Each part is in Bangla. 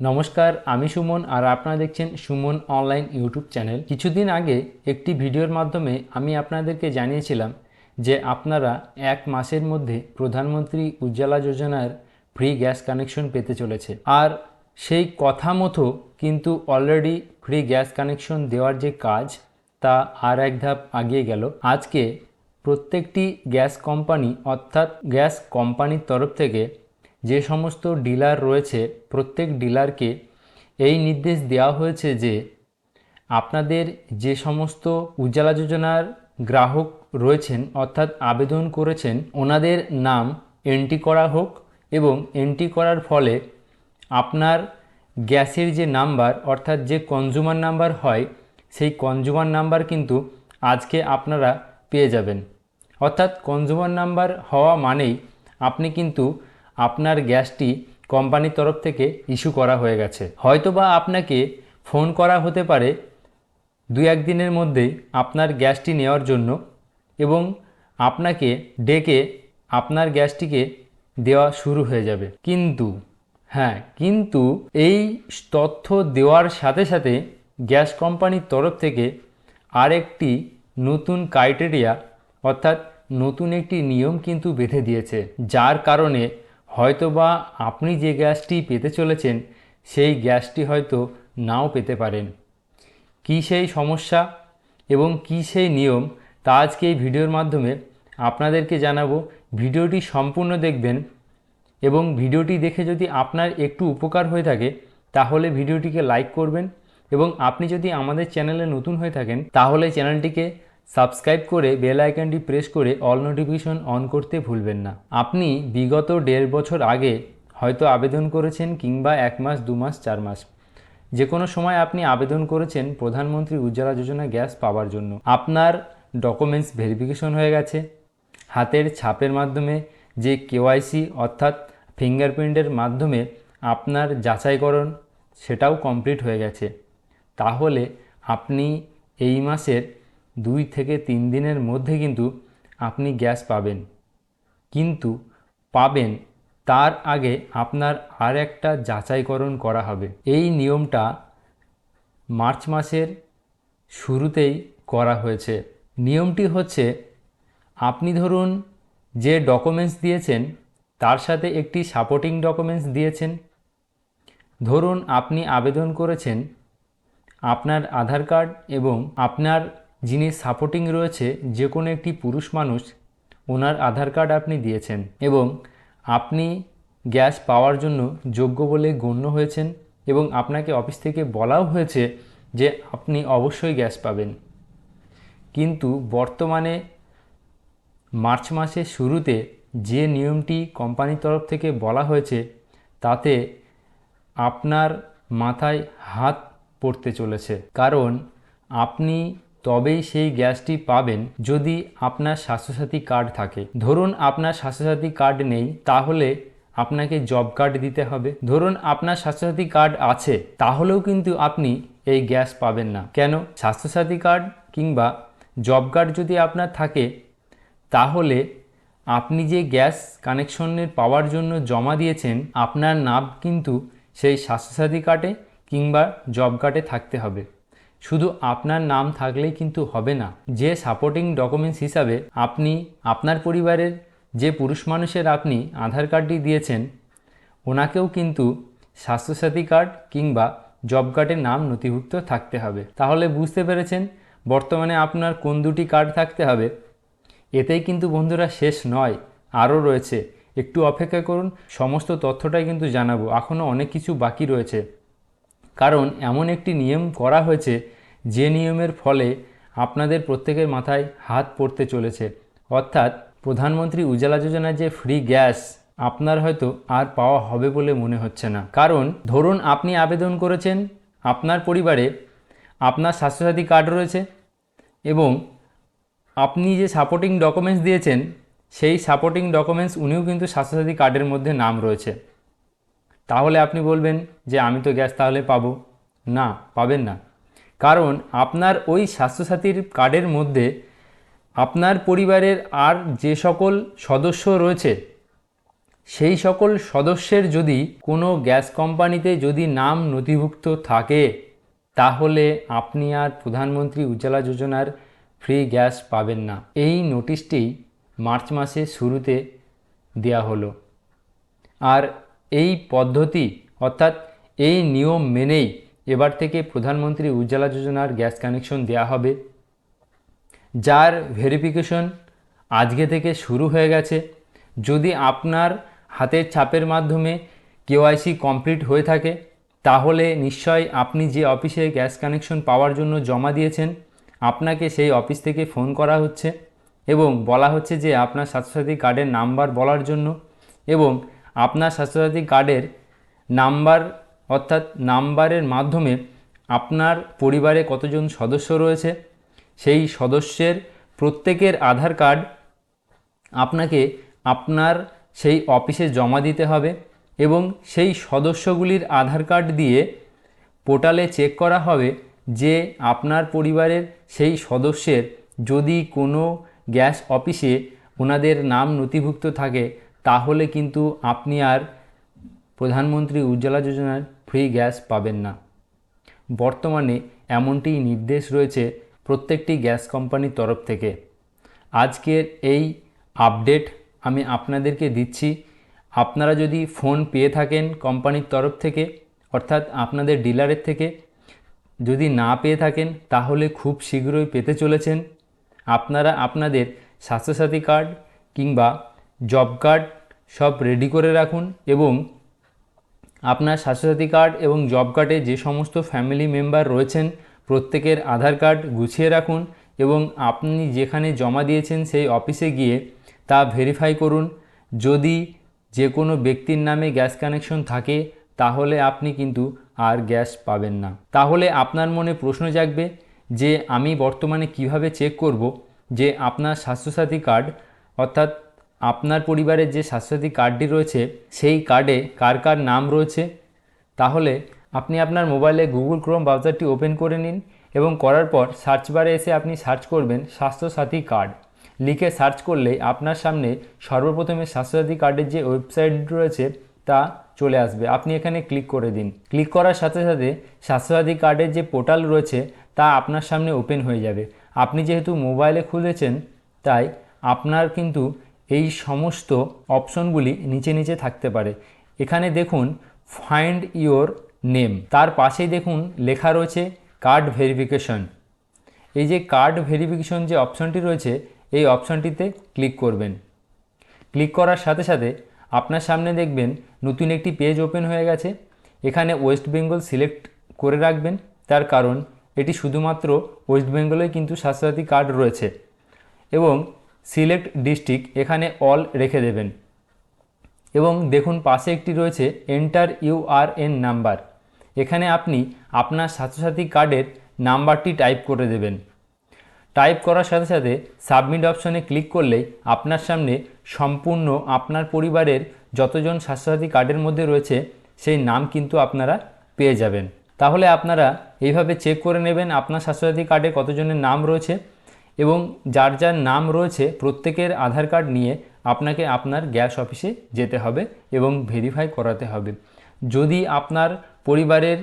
নমস্কার, আমি সুমন আর আপনারা দেখছেন সুমন অনলাইন ইউটিউব চ্যানেল। কিছুদিন আগে একটি ভিডিওর মাধ্যমে আমি আপনাদেরকে জানিয়েছিলাম যে আপনারা এক মাসের মধ্যে প্রধানমন্ত্রী উজ্জ্বলা যোজনার ফ্রি গ্যাস কানেকশন পেতে চলেছে। আর সেই কথা মতো কিন্তু অলরেডি ফ্রি গ্যাস কানেকশন দেওয়ার যে কাজ তা আর এক ধাপ এগিয়ে গেল। আজকে প্রত্যেকটি গ্যাস কোম্পানি অর্থাৎ গ্যাস কোম্পানির তরফ থেকে যে সমস্ত ডিলার রয়েছে প্রত্যেক ডিলারকে এই নির্দেশ দেওয়া হয়েছে যে আপনাদের যে সমস্ত উজ্জ্বলা যোজনার গ্রাহক রয়েছেন অর্থাৎ আবেদন করেছেন ওনাদের নাম এন্ট্রি করা হোক এবং এন্ট্রি করার ফলে আপনার গ্যাসের যে নাম্বার অর্থাৎ যে কনজিউমার নাম্বার হয় সেই কনজিউমার নাম্বার কিন্তু আজকে আপনারা পেয়ে যাবেন। অর্থাৎ কনজিউমার নাম্বার হওয়া মানেই আপনি কিন্তু আপনার গ্যাসটি কোম্পানির তরফ থেকে ইস্যু করা হয়ে গেছে। হয়তোবা আপনাকে ফোন করা হতে পারে দু এক দিনের মধ্যেই আপনার গ্যাসটি নেওয়ার জন্য এবং আপনাকে ডেকে আপনার গ্যাসটিকে দেওয়া শুরু হয়ে যাবে। কিন্তু এই তথ্য দেওয়ার সাথে সাথে গ্যাস কোম্পানির তরফ থেকে আরেকটি নতুন ক্রাইটেরিয়া অর্থাৎ নতুন একটি নিয়ম কিন্তু বেঁধে দিয়েছে, যার কারণে হয়তোবা আপনি যে গ্যাসটি পেতে চলেছেন সেই গ্যাসটি হয়তো নাও পেতে পারেন। কী সেই সমস্যা এবং কী সেই নিয়ম তা আজকে এই ভিডিওর মাধ্যমে আপনাদেরকে জানাবো। ভিডিওটি সম্পূর্ণ দেখবেন এবং ভিডিওটি দেখে যদি আপনার একটু উপকার হয়ে থাকে তাহলে ভিডিওটিকে লাইক করবেন এবং আপনি যদি আমাদের চ্যানেলে নতুন হয়ে থাকেন তাহলে চ্যানেলটিকে সাবস্ক্রাইব করে বেল আইকনটি প্রেস করে অল নোটিফিকেশন অন করতে ভুলবেন না। আপনি বিগত 1.5 বছর আগে হয়তো আবেদন করেছেন কিংবা 1 মাস 2 মাস 4 মাস যে কোনো সময় আপনি আবেদন করেছেন প্রধানমন্ত্রী উজ্জ্বলা যোজনা গ্যাস পাওয়ার জন্য। আপনার ডকুমেন্টস ভেরিফিকেশন হয়ে গেছে, হাতের ছাপের মাধ্যমে যে কেওয়াইসি অর্থাৎ ফিঙ্গারপ্রিন্টের মাধ্যমে আপনার যাচাইকরণ সেটাও কমপ্লিট হয়ে গেছে। তাহলে আপনি এই মাসের 2 থেকে 3 দিনের মধ্যে কিন্তু আপনি গ্যাস পাবেন। কিন্তু পাবেন তার আগে আপনার আর একটা যাচাইকরণ করা হবে। এই নিয়মটা মার্চ মাসের শুরুতেই করা হয়েছে। নিয়মটি হচ্ছে আপনি ধরুন যে ডকুমেন্টস দিয়েছেন তার সাথে একটি সাপোর্টিং ডকুমেন্টস দিয়েছেন। ধরুন আপনি আবেদন করেছেন আপনার আধার কার্ড এবং আপনার যিনি সাপোর্টিং রয়েছে যে কোনো একটি পুরুষ মানুষ ওনার আধার কার্ড আপনি দিয়েছেন এবং আপনি গ্যাস পাওয়ার জন্য যোগ্য বলে গণ্য হয়েছেন এবং আপনাকে অফিস থেকে বলাও হয়েছে যে আপনি অবশ্যই গ্যাস পাবেন। কিন্তু বর্তমানে মার্চ মাসের শুরুতে যে নিয়মটি কোম্পানির তরফ থেকে বলা হয়েছে তাতে আপনার মাথায় হাত পড়তে চলেছে। কারণ আপনি তবেই সেই গ্যাসটি পাবেন যদি আপনার স্বাস্থ্যসাথী কার্ড থাকে। ধরুন আপনার স্বাস্থ্যসাথী কার্ড নেই তাহলে আপনাকে জব কার্ড দিতে হবে। ধরুন আপনার স্বাস্থ্যসাথী কার্ড আছে তাহলেও কিন্তু আপনি এই গ্যাস পাবেন না। কেন? স্বাস্থ্যসাথী কার্ড কিংবা জব কার্ড যদি আপনার থাকে তাহলে আপনি যে গ্যাস কানেকশনের পাওয়ার জন্য জমা দিয়েছেন আপনার নাম কিন্তু সেই স্বাস্থ্যসাথী কার্ডে কিংবা জব কার্ডে থাকতে হবে। শুধু আপনার নাম থাকলেই কিন্তু হবে না। যে সাপোর্টিং ডকুমেন্টস হিসাবে আপনি আপনার পরিবারের যে পুরুষ মানুষের আপনি আধার কার্ডটি দিয়েছেন ওনাকেও কিন্তু স্বাস্থ্যসাথী কার্ড কিংবা জব কার্ডের নাম নথিভুক্ত থাকতে হবে। তাহলে বুঝতে পেরেছেন বর্তমানে আপনার কোন দুটি কার্ড থাকতে হবে। এতেই কিন্তু বন্ধুরা শেষ নয়, আরও রয়েছে। একটু অপেক্ষা করুন, সমস্ত তথ্যটাই কিন্তু জানাবো। এখনও অনেক কিছু বাকি রয়েছে, কারণ এমন একটি নিয়ম করা হয়েছে যে নিয়মের ফলে আপনাদের প্রত্যেকের মাথায় হাত পড়তে চলেছে। অর্থাৎ প্রধানমন্ত্রী উজ্জ্বলা যোজনার যে ফ্রি গ্যাস আপনার হয়তো আর পাওয়া হবে বলে মনে হচ্ছে না। কারণ ধরুন আপনি আবেদন করেছেন, আপনার পরিবারে আপনার স্বাস্থ্যসাথী কার্ড রয়েছে এবং আপনি যে সাপোর্টিং ডকুমেন্টস দিয়েছেন সেই সাপোর্টিং ডকুমেন্টস উনিও কিন্তু স্বাস্থ্যসাথী কার্ডের মধ্যে নাম রয়েছে। তাহলে আপনি বলবেন যে আমি তো গ্যাস তাহলে পাবো না, পাবেন না। কারণ আপনার ওই স্বাস্থ্যসাথীর কার্ডের মধ্যে আপনার পরিবারের আর যে সকল সদস্য রয়েছে সেই সকল সদস্যের যদি কোনো গ্যাস কোম্পানিতে যদি নাম নথিভুক্ত থাকে তাহলে আপনি আর প্রধানমন্ত্রী উজ্জ্বলা যোজনার ফ্রি গ্যাস পাবেন না। এই নোটিশটি মার্চ মাসের শুরুতে দেয়া হলো। আর এই পদ্ধতি অর্থাৎ এই নিয়ম মেনেই এবার থেকে প্রধানমন্ত্রী উজ্জ্বলা যোজনার গ্যাস কানেকশন দেয়া হবে, যার ভেরিফিকেশন আজকে থেকে শুরু হয়ে গেছে। যদি আপনার হাতের ছাপের মাধ্যমে কেওয়াইসি কমপ্লিট হয়ে থাকে তাহলে নিশ্চয়ই আপনি যে অফিসে গ্যাস কানেকশন পাওয়ার জন্য জমা দিয়েছেন আপনাকে সেই অফিস থেকে ফোন করা হচ্ছে এবং বলা হচ্ছে যে আপনার স্বাস্থ্যসাথী কার্ডের নাম্বার বলার জন্য, এবং আপনার স্বাস্থ্যসাথী কার্ডের নাম্বার অর্থাৎ নাম্বারের মাধ্যমে আপনার পরিবারে কতজন সদস্য রয়েছে সেই সদস্যের প্রত্যেকের আধার কার্ড আপনাকে আপনার সেই অফিসে জমা দিতে হবে এবং সেই সদস্যগুলির আধার কার্ড দিয়ে পোর্টালে চেক করা হবে যে আপনার পরিবারের সেই সদস্যের যদি কোনো গ্যাস অফিসে ওনাদের নাম নথিভুক্ত থাকে তাহলে কিন্তু আপনি আর প্রধানমন্ত্রী উজ্জ্বলা যোজনার ফ্রি গ্যাস পাবেন না। বর্তমানে এমনটি নির্দেশ রয়েছে প্রত্যেকটি গ্যাস কোম্পানির তরফ থেকে। আজকের এই আপডেট আমি আপনাদেরকে দিচ্ছি। আপনারা যদি ফোন পেয়ে থাকেন কোম্পানির তরফ থেকে অর্থাৎ আপনাদের ডিলারের থেকে, যদি না পেয়ে থাকেন তাহলে খুব শীঘ্রই পেতে চলেছেন। আপনারা আপনাদের স্বাস্থ্যসাথী কার্ড কিংবা জব কার্ড সব রেডি করে রাখুন এবং আপনার স্বাস্থ্যসাথী কার্ড এবং জব কার্ডে যে সমস্ত ফ্যামিলি মেম্বার রয়েছেন প্রত্যেকের আধার কার্ড গুছিয়ে রাখুন এবং আপনি যেখানে জমা দিয়েছেন সেই অফিসে গিয়ে তা ভেরিফাই করুন। যদি যে কোনো ব্যক্তির নামে গ্যাস কানেকশন থাকে তাহলে আপনি কিন্তু আর গ্যাস পাবেন না। তাহলে আপনার মনে প্রশ্ন জাগবে যে আমি বর্তমানে কিভাবে চেক করব যে আপনার স্বাস্থ্যসাথী কার্ড অর্থাৎ আপনার পরিবারের যে স্বাস্থ্যসাথী কার্ডটি রয়েছে সেই কার্ডে কার কার নাম রয়েছে। তাহলে আপনি আপনার মোবাইলে গুগল ক্রোম ব্রাউজারটি ওপেন করে নিন এবং করার পর সার্চ বারে এসে আপনি সার্চ করবেন স্বাস্থ্যসাথী কার্ড। লিখে সার্চ করলে আপনার সামনে সর্বপ্রথমে স্বাস্থ্যসাথী কার্ডের যে ওয়েবসাইট রয়েছে তা চলে আসবে। আপনি এখানে ক্লিক করে দিন। ক্লিক করার সাথে সাথে স্বাস্থ্যসাথী কার্ডের যে পোর্টাল রয়েছে তা আপনার সামনে ওপেন হয়ে যাবে। আপনি যেহেতু মোবাইলে খুলেছেন তাই আপনার কিন্তু এই সমস্ত অপশনগুলি নিচে নিচে থাকতে পারে। এখানে দেখুন ফাইন্ড ইওর নেম, তার পাশেই দেখুন লেখা রয়েছে কার্ড ভেরিফিকেশন। এই যে কার্ড ভেরিফিকেশন যে অপশনটি রয়েছে এই অপশনটিতে ক্লিক করবেন। ক্লিক করার সাথে সাথে আপনার সামনে দেখবেন নতুন একটি পেজ ওপেন হয়ে গেছে। এখানে ওয়েস্ট বেঙ্গল সিলেক্ট করে রাখবেন, তার কারণ এটি শুধুমাত্র ওয়েস্ট বেঙ্গলেই কিন্তু স্বাস্থ্যসাথী কার্ড রয়েছে, এবং সিলেক্ট ডিস্ট্রিক্ট এখানে অল রেখে দেবেন। এবং দেখুন পাশে একটি রয়েছে এন্টার ইউআরএন নাম্বার, এখানে আপনি আপনার স্বাস্থ্যসাথী কার্ডের নাম্বারটি টাইপ করে দেবেন। টাইপ করার সাথে সাথে সাবমিট অপশনে ক্লিক করলেই আপনার সামনে সম্পূর্ণ আপনার পরিবারের যতজন স্বাস্থ্যসাথী কার্ডের মধ্যে রয়েছে সেই নাম কিন্তু আপনারা পেয়ে যাবেন। তাহলে আপনারা এইভাবে চেক করে নেবেন আপনার স্বাস্থ্যসাথী কার্ডে কতজনের নাম রয়েছে, এবং যার যার নাম রয়েছে প্রত্যেকের আধার কার্ড নিয়ে আপনাকে আপনার গ্যাস অফিসে যেতে হবে এবং ভেরিফাই করাতে হবে। যদি আপনার পরিবারের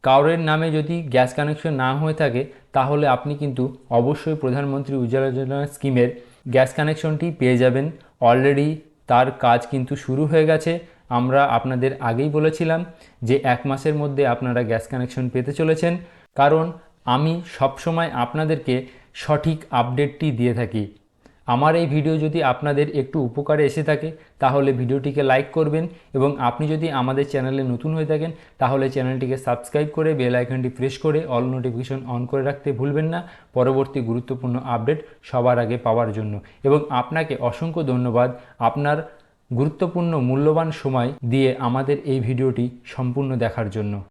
কারোর নামে যদি গ্যাস কানেকশন না হয়ে থাকে তাহলে আপনি কিন্তু অবশ্যই প্রধানমন্ত্রী উজ্জ্বলা যোজনা স্কিমের গ্যাস কানেকশনটি পেয়ে যাবেন। অলরেডি তার কাজ কিন্তু শুরু হয়ে গেছে। আমরা আপনাদের আগেই বলেছিলাম যে 1 মাসের মধ্যে আপনারা গ্যাস কানেকশন পেতে চলেছেন, কারণ আমি সবসময় আপনাদেরকে সঠিক আপডেটটি দিয়ে থাকি। আমার এই ভিডিও যদি আপনাদের একটু উপকারে এসে থাকে তাহলে ভিডিওটিকে লাইক করবেন, এবং আপনি যদি আমাদের চ্যানেলে নতুন হয়ে থাকেন তাহলে চ্যানেলটিকে সাবস্ক্রাইব করে বেল আইকনটি প্রেস করে অল নোটিফিকেশন অন করে রাখতে ভুলবেন না পরবর্তী গুরুত্বপূর্ণ আপডেট সবার আগে পাওয়ার জন্য। এবং আপনাকে অসংখ্য ধন্যবাদ আপনার গুরুত্বপূর্ণ মূল্যবান সময় দিয়ে আমাদের এই ভিডিওটি সম্পূর্ণ দেখার জন্য।